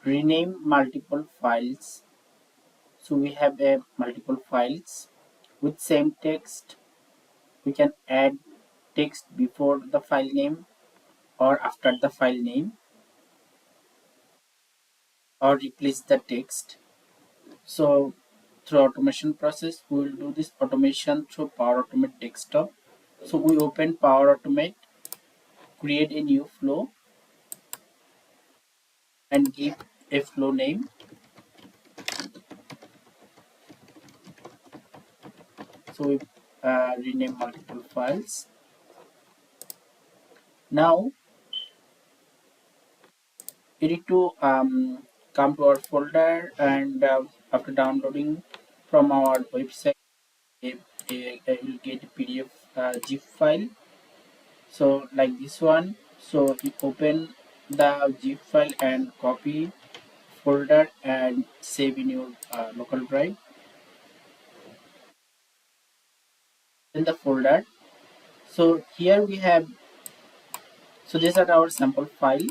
rename multiple files. So we have a multiple files with same text. We can add text before the file name or after the file name, or replace the text. So through automation process, we will do this automation through Power Automate desktop. So we open Power Automate, create a new flow and give a flow name. So we rename multiple files. Now you need to come to our folder, and after downloading from our website, you'll get a PDF zip file. So like this one. So you open the zip file and copy folder and save in your local drive. In the folder, so here we have, so these are our sample file,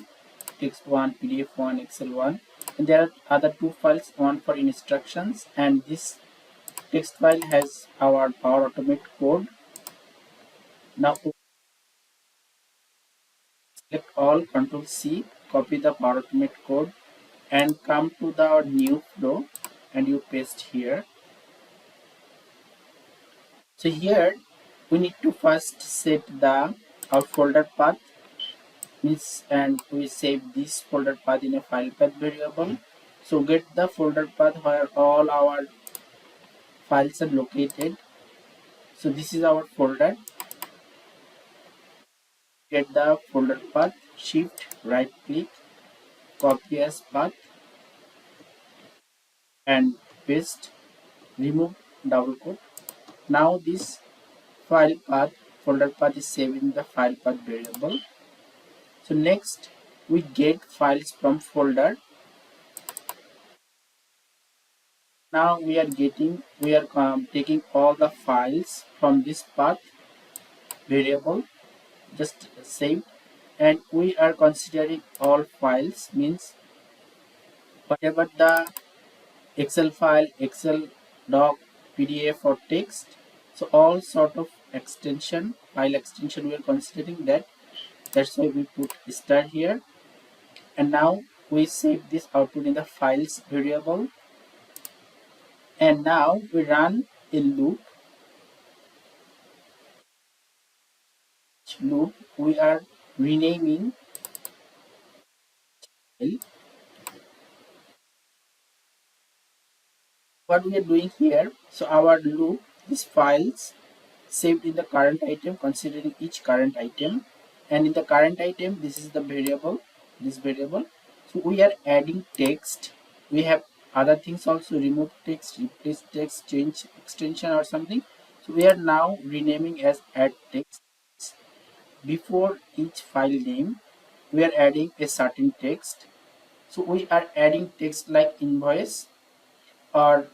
text1, pdf1, excel1, and there are other two files, one for instructions, and this text file has our Power Automate code. Now select all, Control C, copy the Power Automate code and come to the new flow and you paste here. So here we need to first set the our folder path, means, and we save this folder path in a file path variable. So get the folder path where all our files are located. So this is our folder. Get the folder path, shift right click, copy as path and paste, remove double quote. Now this file path, folder path is saved in the file path variable. So next we get files from folder. Now we are taking all the files from this path variable, just save, and we are considering all files, means whatever the Excel file, Excel doc, PDF or text. So all sort of extension, file extension we are considering that. That's why we put star here. And now we save this output in the files variable. And now we run a loop. We are renaming file. What we are doing here, so our loop, these files saved in the current item, considering each current item, and in the current item this is the variable, this variable. So we are adding text. We have other things also, remove text, replace text, change extension or something. So we are now renaming as add text. Before each file name we are adding a certain text. So we are adding text like invoice, or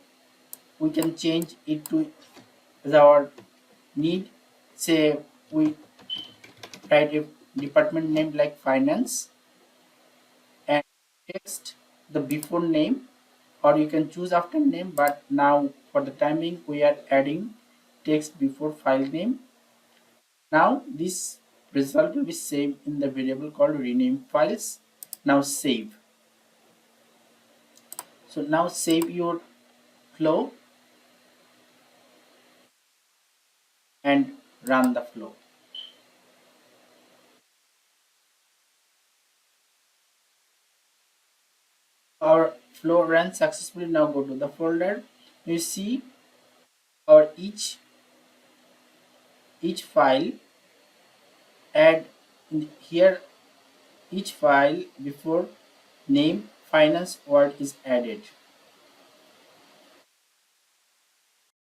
we can change it to our need. Say we write a department name like finance and text the before name, or you can choose after name, but now for the timing we are adding text before file name. Now this result will be saved in the variable called rename files. Now save. So now save your flow and run the flow. Our flow ran successfully. Now go to the folder. You see our each file, add here each file before name finance word is added.